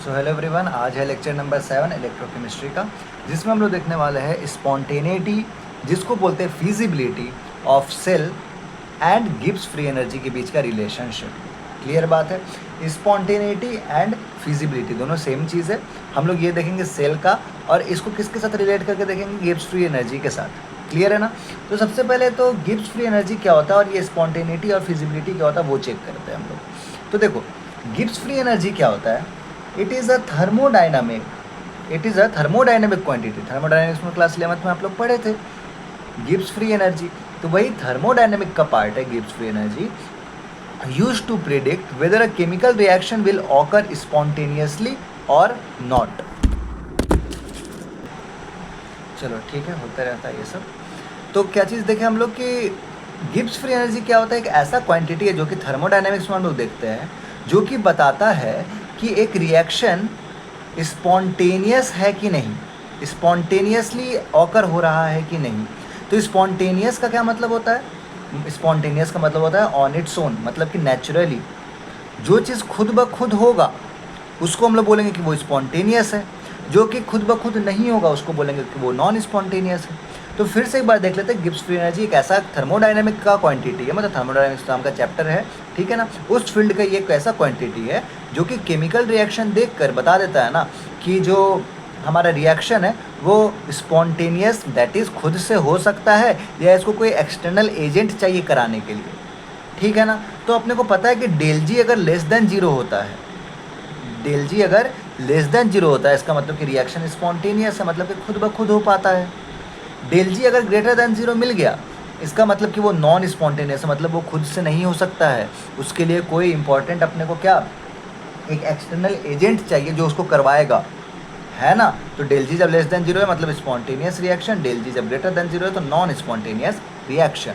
So hello everyone, आज है lecture number 7 electrochemistry का, जिसमें हम लोग देखने वाले हैं स्पॉन्टेनिटी, जिसको बोलते हैं feasibility of cell and Gibbs free energy के बीच का रिलेशनशिप। क्लियर बात है। स्पॉन्टेनिटी एंड फिजिबिलिटी दोनों सेम चीज़ है। हम लोग ये देखेंगे सेल का, और इसको किसके साथ रिलेट करके देखेंगे, गिब्स फ्री एनर्जी के साथ। क्लियर है ना। तो सबसे पहले तो गिब्स फ्री एनर्जी क्या होता है और ये स्पॉन्टेनिटी और फिजिबिलिटी क्या होता है वो चेक करते हैं हम लोग। तो देखो, गिब्स फ्री एनर्जी क्या होता है। It is a thermodynamic quantity. Thermodynamics में क्लास 11th में आप लोग पढ़े थे गिब्स फ्री एनर्जी। तो वही थर्मोडाइनमिक का पार्ट है Gibbs free energy, used to predict whether a chemical reaction will occur spontaneously और नॉट। चलो ठीक है, होता रहता है ये सब। तो क्या चीज़ देखें हम लोग कि गिब्स फ्री एनर्जी क्या होता है। एक ऐसा क्वांटिटी है जो कि थर्मोडाइनमिक्स में हम लोग देखते हैं, जो कि बताता है कि एक रिएक्शन स्पॉन्टेनियस है कि नहीं, स्पॉन्टेनियसली ऑकर हो रहा है कि नहीं। तो स्पॉन्टेनियस का क्या मतलब होता है। स्पॉन्टेनियस का मतलब होता है ऑन इट्स ओन, मतलब कि नेचुरली जो चीज़ खुद ब खुद होगा उसको हम लोग बोलेंगे कि वो स्पॉन्टेनियस है। जो कि खुद ब खुद नहीं होगा उसको बोलेंगे कि वो नॉन स्पॉन्टेनियस है। तो फिर से एक बार देख लेते हैं, गिब्स फ्री एनर्जी एक ऐसा थर्मोडाइनमिक का क्वांटिटी है, मतलब थर्मोडाइनमिक्स नाम का चैप्टर है, ठीक है ना। उस फील्ड का ये एक ऐसा क्वांटिटी है जो कि केमिकल रिएक्शन देखकर बता देता है ना कि जो हमारा रिएक्शन है वो स्पॉन्टेनियस, दैट इज़ खुद से हो सकता है, या इसको कोई एक्सटर्नल एजेंट चाहिए कराने के लिए, ठीक है ना। तो अपने को पता है कि डेल जी अगर लेस देन जीरो होता है, डेल जी अगर लेस देन जीरो होता है, इसका मतलब कि रिएक्शन स्पॉन्टेनियस है, मतलब कि खुद ब खुद हो पाता है। डेल जी अगर ग्रेटर देन जीरो मिल गया, इसका मतलब कि वो नॉन स्पॉन्टेनियस है, मतलब वो खुद से नहीं हो सकता है। उसके लिए कोई इंपॉर्टेंट अपने को क्या, एक एक्सटर्नल एजेंट चाहिए जो उसको करवाएगा, है ना। तो डेल जी जब लेस देन जीरो है मतलब स्पॉन्टेनियस रिएक्शन, डेल जी जब ग्रेटर देन जीरो है तो नॉन स्पॉन्टेनियस रिएक्शन।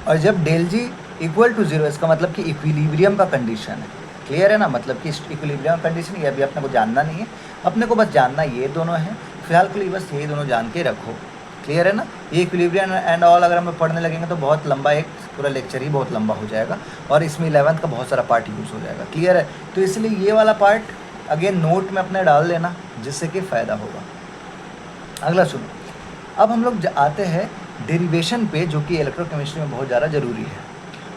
और जब del G equal to zero, इसका मतलब कि इक्विलिब्रियम का कंडीशन है। क्लियर है ना, मतलब कि इक्विलिब्रियम कंडीशन ये अभी अपने को जानना नहीं है, अपने को बस जानना ये दोनों है फिलहाल के लिए, बस ये दोनों जान के रखो। क्लियर है ना। ये इक्विलिब्रियम एंड ऑल अगर हम पढ़ने लगेंगे तो बहुत लंबा, एक पूरा लेक्चर ही बहुत लंबा हो जाएगा, और इसमें 11th का बहुत सारा पार्ट यूज़ हो जाएगा। क्लियर है। तो इसलिए ये वाला पार्ट अगेन नोट में अपने डाल लेना, जिससे कि फ़ायदा होगा। अगला सुनो, अब हम लोग आते हैं डेरिवेशन पे, जो कि इलेक्ट्रोकेमिस्ट्री में बहुत ज़्यादा ज़रूरी है।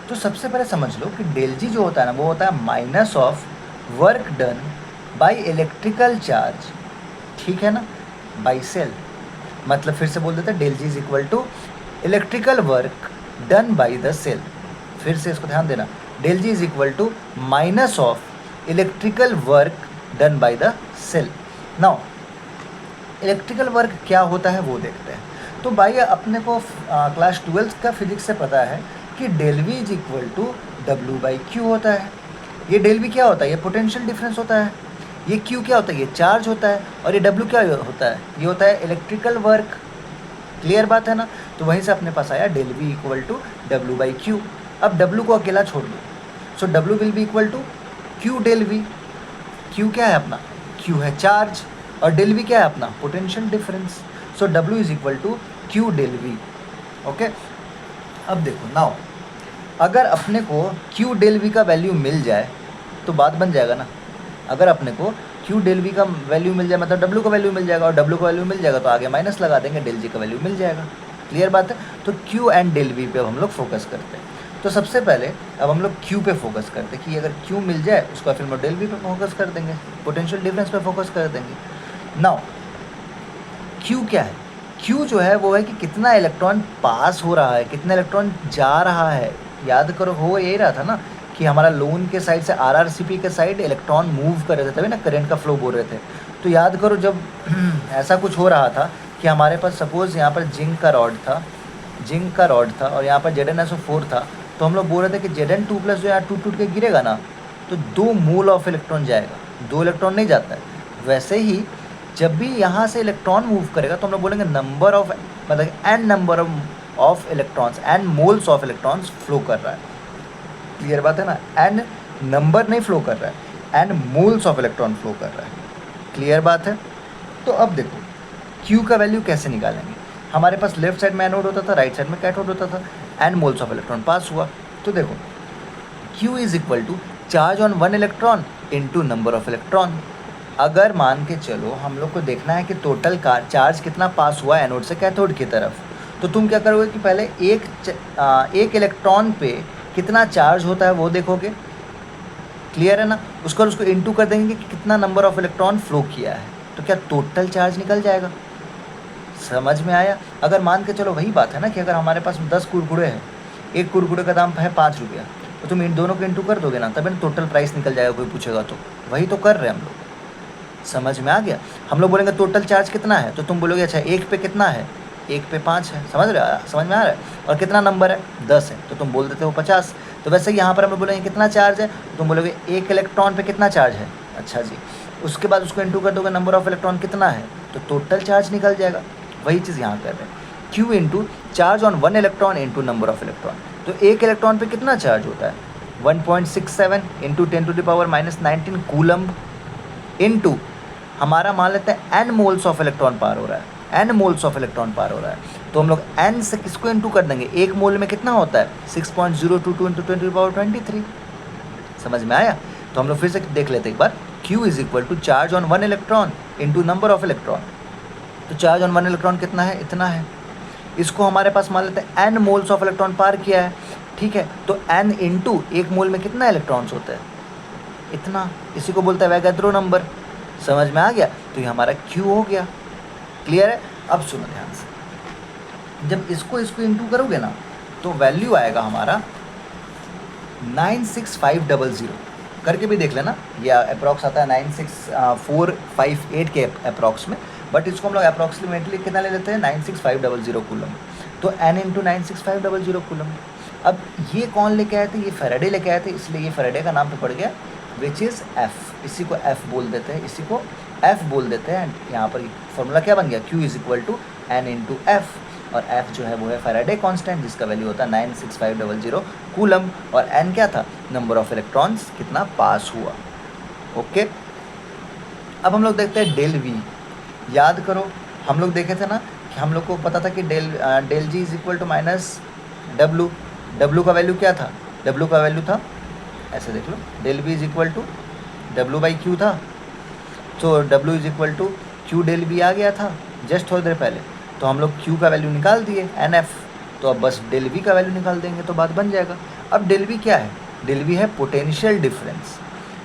तो सबसे पहले समझ लो कि डेल जी जो होता है ना, वो होता है minus of work done by electrical charge, ठीक है ना, बाय सेल। मतलब फिर से बोल देते हैं, del G is equal to electrical work done by the cell. फिर से इसको ध्यान देना, del G is equal to minus of electrical work done by the cell. Now electrical work क्या होता है वो देखते हैं। तो भाई अपने को क्लास 12th का फिजिक्स से पता है कि del V is equal to W by Q होता है। ये डेल वी क्या होता है, ये पोटेंशियल डिफरेंस होता है। ये क्यू क्या होता है, ये चार्ज होता है। और ये डब्ल्यू क्या होता है, ये होता है इलेक्ट्रिकल वर्क। क्लियर बात है ना। तो वहीं से अपने पास आया del V equal to W by Q. अब डब्ल्यू को अकेला छोड़ दो, so W will be equal to Q del V. Q क्या है अपना, क्यू है चार्ज, और डेल वी क्या है अपना potential difference. So W is equal to Q del V. Okay. अब देखो नाउ, अगर अपने को क्यू डेल वी का वैल्यू मिल जाए तो बात बन जाएगा ना। अगर अपने को क्यू डेल वी का वैल्यू मिल जाए मतलब डब्ल्यू का वैल्यू मिल जाएगा, और डब्ल्यू का वैल्यू मिल जाएगा तो आगे माइनस लगा देंगे, डेल जी का वैल्यू मिल जाएगा। क्लियर बात है। तो क्यू एंड डेल वी पे हम लोग फोकस करते हैं। तो सबसे पहले अब हम लोग क्यू पे फोकस करते हैं कि अगर क्यू मिल जाए उसका फिर हम डेल वी पे फोकस कर देंगे, पोटेंशियल डिफरेंस पे फोकस कर देंगे। नाउ क्यू क्या है, क्यू जो है वो है कि कितना इलेक्ट्रॉन पास हो रहा है, कितना इलेक्ट्रॉन जा रहा है। याद करो, हो यही रहा था ना कि हमारा लोन के साइड से आरआरसीपी के साइड इलेक्ट्रॉन मूव कर रहे थे, तभी ना करंट का फ्लो बोल रहे थे। तो याद करो, जब ऐसा कुछ हो रहा था कि हमारे पास सपोज़ यहाँ पर जिंक का रॉड था और यहाँ पर ZnSO4 था, तो हम लोग बोल रहे थे कि Zn2+ जो यहाँ टूट के गिरेगा ना, तो 2 मोल ऑफ इलेक्ट्रॉन जाएगा, 2 इलेक्ट्रॉन नहीं जाता है। वैसे ही जब भी यहाँ से इलेक्ट्रॉन मूव करेगा तो हम लोग बोलेंगे नंबर ऑफ, मतलब n number of electrons, n moles of electrons flow कर रहा है। क्लियर बात है ना। एन नंबर नहीं फ्लो कर रहा है, n moles of electron flow कर रहा है। क्लियर बात है। तो अब देखो क्यू का वैल्यू कैसे निकालेंगे। हमारे पास लेफ्ट साइड में एनोड होता था, राइट साइड में कैथोड होता था, n moles of electron pass हुआ। तो देखो Q is equal to charge on 1 electron into number of electron. अगर मान के चलो हम लोग को देखना है कि टोटल का चार्ज कितना पास हुआ एनोड से कैथोड की तरफ, तो तुम क्या करोगे कि पहले एक इलेक्ट्रॉन पे कितना चार्ज होता है वो देखोगे, क्लियर है ना। उसको इंटू कर देंगे कि कितना नंबर ऑफ इलेक्ट्रॉन फ्लो किया है, तो क्या टोटल चार्ज निकल जाएगा। समझ में आया। अगर मान के चलो वही बात है ना कि अगर हमारे पास 10 कुरकुरे हैं, एक कुरकुरे का दाम है 5 रुपया, तो तुम इन दोनों को इंटू कर दोगे ना, तभी टोटल प्राइस निकल जाएगा, कोई पूछेगा तो। वही तो कर रहे हैं हम लोग, समझ में आ गया। हम लोग बोलेंगे टोटल चार्ज कितना है, तो तुम बोलोगे अच्छा एक पे कितना है, एक पे 5 है, समझ में आ रहा है। और कितना नंबर है, 10 है, तो तुम बोल देते हो 50। तो वैसे यहाँ पर हम लोग बोलेंगे कितना चार्ज है, तो तुम बोलोगे एक इलेक्ट्रॉन पे कितना चार्ज है, अच्छा जी। उसके बाद उसको इंटू कर दोगे नंबर ऑफ इलेक्ट्रॉन कितना है, तो टोटल चार्ज निकल जाएगा। वही चीज़ यहाँ कर रहे हैं, Q into charge on 1 electron into number of electron. तो एक इलेक्ट्रॉन पे कितना चार्ज होता है, 1.67 इंटू 10⁻⁻19 कूलम्ब इंटू हमारा मान लेते हैं n मोल्स ऑफ इलेक्ट्रॉन पार हो रहा है, n मोल्स ऑफ इलेक्ट्रॉन पार हो रहा है, तो हम लोग n से किसको इंटू कर देंगे, एक मोल में कितना होता है 6.022 इंटू 10⁻23। समझ में आया। तो हम लोग फिर से देख लेते हैं एक बार, Q is equal to charge on 1 electron into number of electron. तो चार्ज ऑन 1 इलेक्ट्रॉन कितना है, इतना है। इसको हमारे पास मान लेते हैं n मोल्स ऑफ इलेक्ट्रॉन पार किया है, ठीक है। तो n इंटू एक मोल में कितना इलेक्ट्रॉन्स होता है, इतना। इसी को बोलता है वैगाद्रो नंबर। समझ में आ गया। तो ये हमारा Q हो गया, क्लियर है। अब सुनो ध्यान से, जब इसको इंटू करोगे ना, तो वैल्यू आएगा हमारा 96500। करके भी देख लेना, ये अप्रॉक्स आता है 96458 के अप्रॉक्स में, बट इसको हम लोग अप्रॉक्सीमेटली कितना ले लेते हैं 96500 कूलम। तो n इंटू 96500 कूलम। अब ये कौन लेके आए थे, ये फैराडे लेके आए थे, इसलिए ये फैराडे का नाम पे पड़ गया, विच इज़ F। इसी को F बोल देते हैं, इसी को F बोल देते हैं। यहाँ पर फॉर्मूला क्या बन गया, Q is equal to n into F, और F जो है वो है फैराडे कांस्टेंट, जिसका वैल्यू होता है 96500 कूलम, और n क्या था, नंबर ऑफ इलेक्ट्रॉन्स कितना पास हुआ। ओके, अब हम लोग देखते हैं डेल V। याद करो, हम लोग देखे थे ना कि हम लोग को पता था कि del G is equal to minus W. W का वैल्यू क्या था, डब्लू का वैल्यू था, ऐसे देख लो, del V is equal to W by Q था। तो W is equal to Q del V आ गया था जस्ट थोड़ी देर पहले। तो हम लोग क्यू का वैल्यू निकाल दिए NF, तो अब बस डेल वी का वैल्यू निकाल देंगे तो बात बन जाएगा। अब डेल वी क्या है, डेल वी है पोटेंशियल डिफरेंस,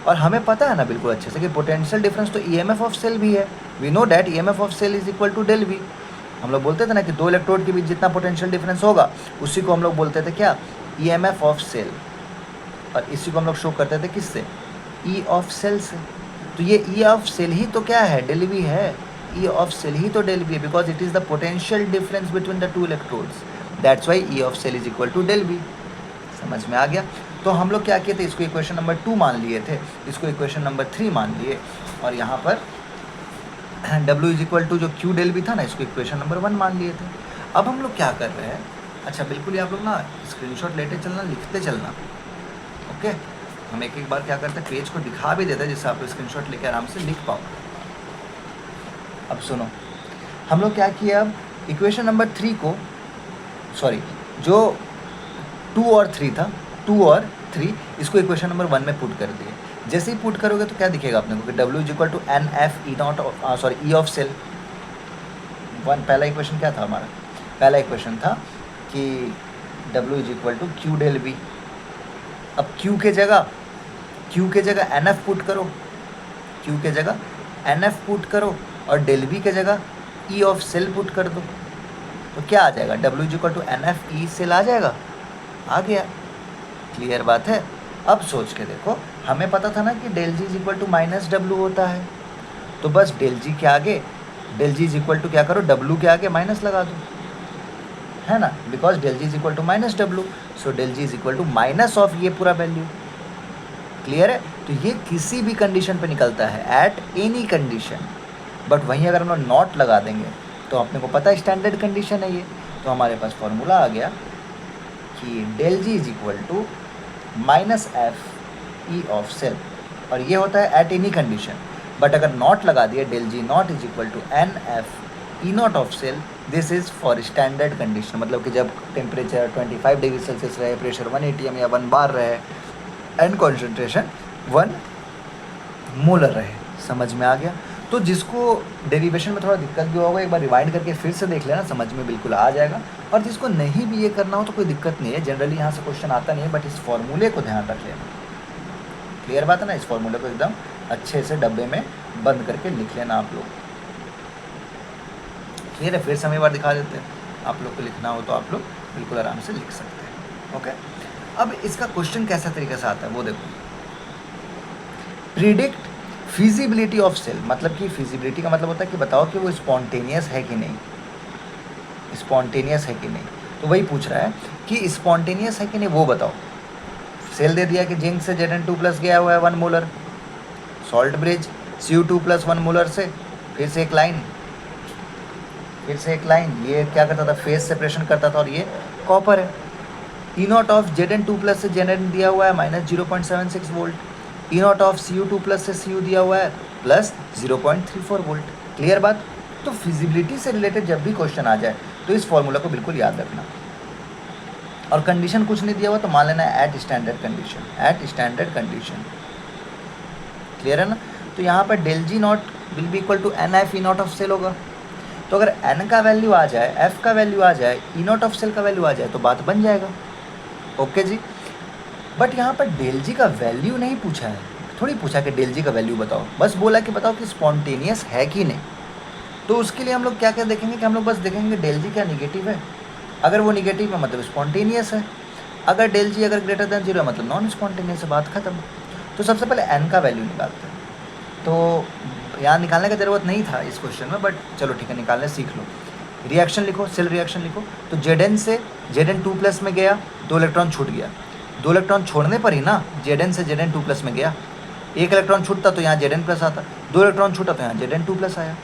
और हमें पता है ना बिल्कुल अच्छे से कि पोटेंशियल डिफरेंस तो EMF ऑफ सेल भी है। We know that EMF of cell is equal to del V. हम लोग बोलते थे ना कि दो इलेक्ट्रोड के बीच जितना पोटेंशियल डिफरेंस होगा उसी को हम लोग बोलते थे क्या, EMF ऑफ सेल, और इसी को हम लोग शो करते थे किससे, E ऑफ सेल से। तो ये E ऑफ सेल ही तो क्या है, डेल वी है, E ऑफ सेल ही तो डेल वी है, because it is the potential difference between the two electrodes, that's why E of cell is equal to del V. समझ में आ गया। तो हम लोग क्या किए थे, इसको इक्वेशन नंबर 2 मान लिए थे, इसको इक्वेशन नंबर 3 मान लिए, और यहाँ पर W इज इक्वल टू जो Q डेल भी था ना, इसको इक्वेशन नंबर 1 मान लिए थे। अब हम लोग क्या कर रहे हैं, अच्छा बिल्कुल ही आप लोग ना स्क्रीनशॉट लेते चलना, लिखते चलना, ओके। हम एक एक बार क्या करते हैं, पेज को दिखा भी देते हैं जिससे आप स्क्रीनशॉट लेके आराम से लिख पाओ। अब सुनो, हम लोग क्या किया, अब इक्वेशन नंबर 3 को, सॉरी जो 2 और 3 था, 2 और 3 इसको इक्वेशन नंबर 1 में पुट कर दिए। जैसे ही पुट करोगे तो क्या दिखेगा अपने को कि W is equal to NF E not, sorry E of cell. पहला इक्वेशन क्या था हमारा, पहला इक्वेशन था कि W is equal to Q del V। अब Q के जगह NF पुट करो, Q के जगह NF पुट करो, और डेल V के जगह E ऑफ सेल पुट कर दो, तो क्या आ जाएगा, W is equal to NF E cell आ जाएगा, आ गया। क्लियर बात है। अब सोच के देखो, हमें पता था ना कि del G is equal to minus W होता है, तो बस डेल जी के आगे, del G is equal to क्या करो, डब्लू के आगे माइनस लगा दो, है ना, because del G is equal to minus W, so del G is equal to minus of ये पूरा वैल्यू। क्लियर है। तो ये किसी भी कंडीशन पे निकलता है, एट एनी कंडीशन, बट वहीं अगर हम लोग नॉट लगा देंगे तो अपने को पता है स्टैंडर्ड कंडीशन है ये। तो हमारे पास फॉर्मूला आ गया कि del G is equal to minus F E of cell, और ये होता है एट एनी कंडीशन, बट अगर नॉट लगा दिए, del G nought is equal to N F E not of cell, this is for standard condition, मतलब कि जब टेम्परेचर 25 डिग्री सेल्सियस रहे, प्रेशर 1 atm या 1 बार रहे, एंड कॉन्सेंट्रेशन 1 मोलर रहे। समझ में आ गया? तो जिसको डेरिवेशन में थोड़ा दिक्कत भी होगा, एक बार रिवाइंड करके फिर से देख लेना, समझ में बिल्कुल आ जाएगा। और जिसको नहीं भी ये करना हो तो कोई दिक्कत नहीं है, जनरली यहाँ से क्वेश्चन आता नहीं है, बट इस फॉर्मूले को ध्यान रख लेना। क्लियर बात है ना? इस फॉर्मूले को एकदम अच्छे से डब्बे में बंद करके लिख लेना आप लोग। क्लियर है? फिर से हम एक बार दिखा देते हैं, आप लोग को लिखना हो तो आप लोग बिल्कुल आराम से लिख सकते हैं। ओके, अब इसका क्वेश्चन कैसा तरीके से आता है वो देखो। प्रिडिक्ट फिजिबिलिटी ऑफ सेल, मतलब कि फिजिबिलिटी का मतलब होता है कि बताओ कि वो स्पॉन्टेनियस है कि नहीं, स्पॉन्टेनियस है कि नहीं। तो वही पूछ रहा है कि स्पॉन्टेनियस है कि नहीं वो बताओ। सेल दे दिया कि जिंक से Zn2+ गया हुआ है 1 molar, salt bridge Cu2+ 1 molar से, फिर से एक लाइन, ये क्या करता था, फेज सेपरेशन करता था, और ये कॉपर है। ई नॉट ऑफ Zn2+ से Zn दिया हुआ है -0.76 volt, E not of Cu2+ से Cu दिया हुआ है +0.34 वोल्ट। क्लियर बात? तो फिजिबिलिटी से रिलेटेड जब भी क्वेश्चन आ जाए तो इस फॉर्मूला को बिल्कुल याद रखना। और कंडीशन कुछ नहीं दिया हुआ तो मान लेना एट स्टैंडर्ड कंडीशन। क्लियर है ना? तो यहाँ पर del G nought will be equal to NF E not of cell होगा। तो अगर N का वैल्यू आ जाए, F का वैल्यू आ जाए, ई नॉट ऑफ सेल का वैल्यू आ जाए तो बात बन जाएगा। Okay ji. बट यहाँ पर डेल जी का वैल्यू नहीं पूछा है, थोड़ी पूछा कि डेल जी का वैल्यू बताओ, बस बोला कि बताओ कि स्पॉन्टेनियस है कि नहीं। तो उसके लिए हम लोग क्या क्या देखेंगे कि हम लोग बस देखेंगे डेल जी क्या निगेटिव है। अगर वो निगेटिव है मतलब स्पॉन्टेनियस है, अगर डेल जी अगर ग्रेटर देन 0 है मतलब नॉन स्पॉन्टेनियस है, बात खत्म। तो सबसे पहले N का वैल्यू निकालते हैं। तो यहाँ निकालने का ज़रूरत नहीं था इस क्वेश्चन में, बट चलो ठीक है, निकालने सीख लो। रिएक्शन लिखो, सेल रिएक्शन लिखो। तो Zn से Zn2+ में गया, 2 इलेक्ट्रॉन छूट गया, 2 इलेक्ट्रॉन छोड़ने पर ही ना Zn से Zn2+ में गया। 1 इलेक्ट्रॉन छूटता तो यहाँ Zn+ आता, 2 इलेक्ट्रॉन छूटा तो यहाँ Zn2+ आया।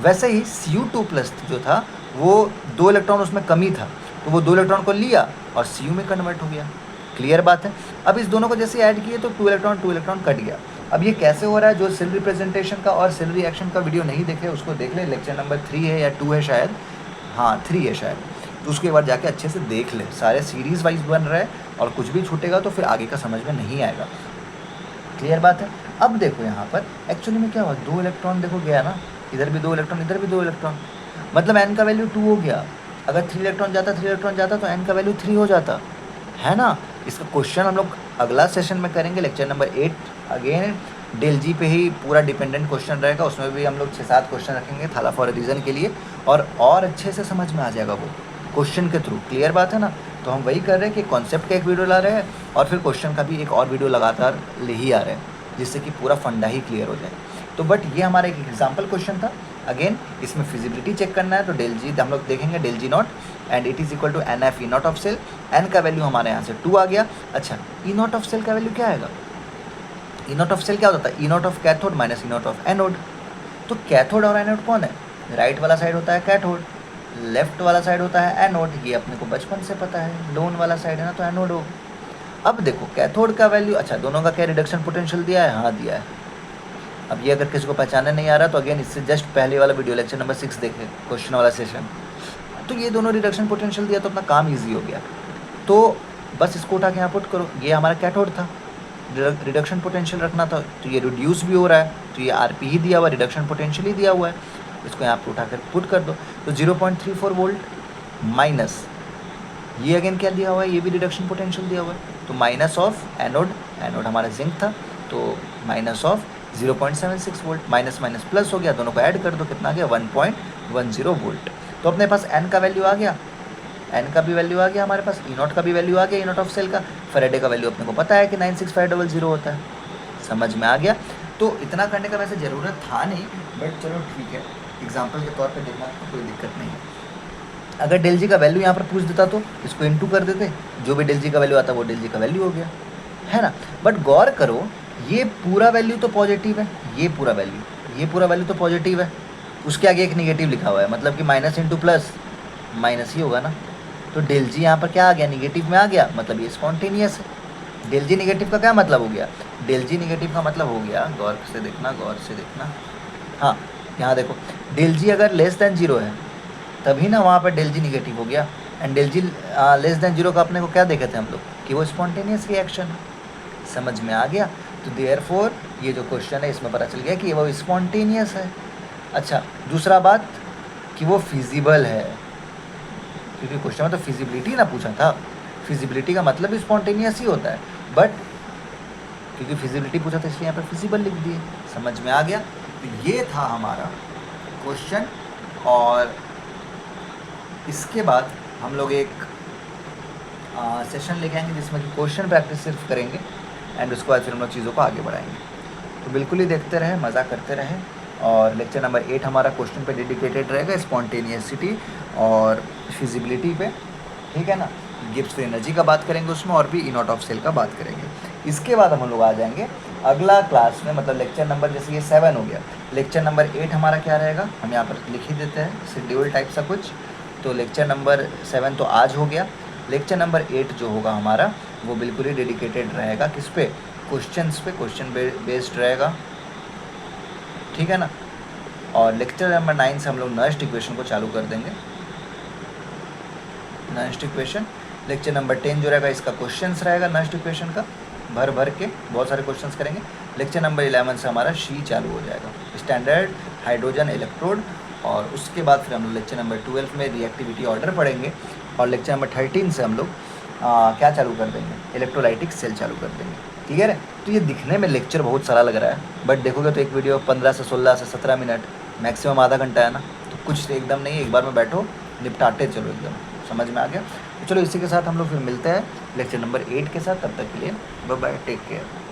वैसे ही Cu2+ जो था वो 2 इलेक्ट्रॉन उसमें कमी था, तो वो 2 इलेक्ट्रॉन को लिया और Cu में कन्वर्ट हो गया। क्लियर बात है? अब इस दोनों को जैसे ऐड किए तो 2 इलेक्ट्रॉन कट गया। अब ये कैसे हो रहा है? जो सेल रिप्रेजेंटेशन का और सेल रिएक्शन का वीडियो नहीं देखे उसको देख ले, लेक्चर नंबर 3 है या 2 है शायद, हाँ 3 है शायद। तो उसके बाद जाके अच्छे से देख ले, सारे सीरीज़ वाइज बन रहे हैं, और कुछ भी छूटेगा तो फिर आगे का समझ में नहीं आएगा। क्लियर बात है? अब देखो यहाँ पर एक्चुअली में क्या हुआ, 2 इलेक्ट्रॉन देखो गया ना, इधर भी 2 इलेक्ट्रॉन, इधर भी 2 इलेक्ट्रॉन, मतलब N का वैल्यू 2 हो गया। अगर 3 इलेक्ट्रॉन जाता तो N का वैल्यू 3 हो जाता है ना। इसका क्वेश्चन हम लोग अगला सेशन में करेंगे, लेक्चर नंबर 8। अगेन डेल जी पे ही पूरा डिपेंडेंट क्वेश्चन रहेगा, उसमें भी हम लोग 6-7 क्वेश्चन रखेंगे थाला फॉर रीज़न के लिए, और अच्छे से समझ में आ जाएगा वो क्वेश्चन के थ्रू। क्लियर बात है ना? तो हम वही कर रहे हैं कि कॉन्सेप्ट का एक वीडियो ला रहे हैं और फिर क्वेश्चन का भी एक और वीडियो लगातार ले ही आ रहे हैं, जिससे कि पूरा फंडा ही क्लियर हो जाए। तो बट ये हमारा एक एग्जाम्पल क्वेश्चन था। अगेन इसमें फिजिबिलिटी चेक करना है, तो डेल जी हम लोग देखेंगे del G naught and it is equal to NF E not of cell. N का वैल्यू हमारे यहाँ से 2 आ गया। अच्छा, ई नॉट ऑफ सेल का वैल्यू क्या आएगा? ई नॉट ऑफ सेल क्या होता है? E not of cathode minus E not of anode. तो कैथोड और एनोड कौन है? राइट वाला साइड होता है कैथोड, लेफ्ट वाला साइड होता है एनोड। ये अपने को बचपन से पता है, लोन वाला साइड है ना तो एनोड हो। अब देखो कैथोड का वैल्यू, अच्छा दोनों का क्या रिडक्शन पोटेंशियल दिया है? हाँ दिया है। अब ये अगर किसी को पहचानने नहीं आ रहा तो अगेन इससे जस्ट पहले वाला वीडियो लेक्चर नंबर 6 देखें, क्वेश्चन वाला सेशन। तो ये दोनों रिडक्शन पोटेंशियल दिया तो अपना काम ईजी हो गया। तो बस इसको उठा के यहाँ पुट करो, ये हमारा कैथोड था, रिडक्शन पोटेंशियल रखना था, तो ये रिड्यूस भी हो रहा है, तो ये RP ही दिया हुआ है, रिडक्शन पोटेंशियल ही दिया हुआ है, इसको यहाँ पर उठा कर पुट कर दो। तो 0.34 वोल्ट माइनस ये अगेन क्या दिया हुआ है? ये भी रिडक्शन पोटेंशियल दिया हुआ है, तो माइनस ऑफ एनोड, एनोड हमारा जिंक था, तो minus of 0.76 volt, minus minus plus हो गया, दोनों को ऐड कर दो, कितना आ गया? 1.10 वोल्ट। तो अपने पास N का वैल्यू आ गया, N का भी वैल्यू आ गया हमारे पास, ई नॉट का भी वैल्यू आ गया, ई नॉट ऑफ सेल का। फैराडे का वैल्यू अपने को पता है कि 96500 होता है। समझ में आ गया? तो इतना करने का वैसे ज़रूरत था नहीं, बट चलो ठीक है, एग्जाम्पल के तौर पर देखना तो कोई दिक्कत नहीं है। अगर डेल जी का वैल्यू यहाँ पर पूछ देता तो इसको इनटू कर देते, जो भी डेल जी का वैल्यू आता वो डेल जी का वैल्यू हो गया, है ना। बट गौर करो, ये पूरा वैल्यू तो पॉजिटिव है, ये पूरा वैल्यू तो पॉजिटिव है, उसके आगे एक निगेटिव लिखा हुआ है, मतलब कि माइनस इंटू प्लस माइनस ही होगा ना। तो डेल जी यहाँ पर क्या आ गया? निगेटिव में आ गया, मतलब ये स्पॉन्टेनियस है। डेल जी निगेटिव का क्या मतलब हो गया? डेल जी निगेटिव का मतलब हो गया, गौर से देखना, हाँ यहाँ देखो, डेल जी अगर लेस देन 0 है तभी ना वहाँ पर डेल जी निगेटिव हो गया, and del G less than 0 का अपने को क्या देखे थे हम लोग कि वो स्पॉन्टेनियस रिएक्शन है। समझ में आ गया? तो देयरफॉर ये जो क्वेश्चन है इसमें पता चल गया कि वो स्पॉन्टेनियस है। अच्छा, दूसरा बात कि वो फिजिबल है, क्योंकि क्वेश्चन में तो फिजिबिलिटी ना पूछा था। फिजिबिलिटी का मतलब भी स्पॉन्टेनियस ही होता है, बट क्योंकि फिजिबिलिटी पूछा था इसलिए यहाँ पर फिजिबल लिख दिए। समझ में आ गया? तो ये था हमारा क्वेश्चन, और इसके बाद हम लोग एक सेशन लेके आएंगे जिसमें कि क्वेश्चन प्रैक्टिस सिर्फ करेंगे, एंड उसके बाद फिर हम लोग चीज़ों को आगे बढ़ाएंगे। तो बिल्कुल ही देखते रहें, मज़ा करते रहें। और लेक्चर नंबर 8 हमारा क्वेश्चन पे डेडिकेटेड रहेगा, स्पॉन्टेनियसिटी और फिजिबिलिटी पे, ठीक है ना। गिब्स फ्री एनर्जी का बात करेंगे उसमें, और भी इन आउट ऑफ सेल का बात करेंगे। इसके बाद हम लोग आ जाएंगे अगला क्लास में, मतलब लेक्चर नंबर, जैसे ये 7 हो गया, लेक्चर नंबर 8 हमारा क्या रहेगा, हम यहाँ पर लिख ही देते हैं शेड्यूल टाइप सा कुछ। तो लेक्चर नंबर 7 तो आज हो गया। लेक्चर नंबर 8 जो होगा हमारा वो बिल्कुल ही डेडिकेटेड रहेगा किस पे, क्वेश्चंस पे, क्वेश्चन बेस्ड रहेगा, ठीक है ना। और लेक्चर नंबर 9 से हम लोग नर्स्ट इक्वेशन को चालू कर देंगे, नर्स्ट इक्वेशन। लेक्चर नंबर 10 जो रहेगा इसका क्वेश्चंस रहेगा नर्स्ट इक्वेशन का, भर भर के बहुत सारे क्वेश्चंस करेंगे। लेक्चर नंबर 11 से हमारा शी चालू हो जाएगा, स्टैंडर्ड हाइड्रोजन इलेक्ट्रोड। और उसके बाद फिर हम लोग लेक्चर नंबर 12 में रिएक्टिविटी ऑर्डर पढ़ेंगे। और लेक्चर नंबर 13 से हम लोग क्या चालू कर देंगे, इलेक्ट्रोलाइटिक सेल चालू कर देंगे, ठीक है। तो ये दिखने में लेक्चर बहुत सारा लग रहा है, बट देखोगे तो एक वीडियो 15 से 16 से 17 मिनट, मैक्सिमम आधा घंटा है ना, तो कुछ एकदम नहीं, एक बार में बैठो निपटाते चलो, एकदम समझ में आ गया। तो चलो इसी के साथ हम लोग फिर मिलते हैं लेक्चर नंबर 8 के साथ। तब तक के लिए बाय बाय, टेक केयर।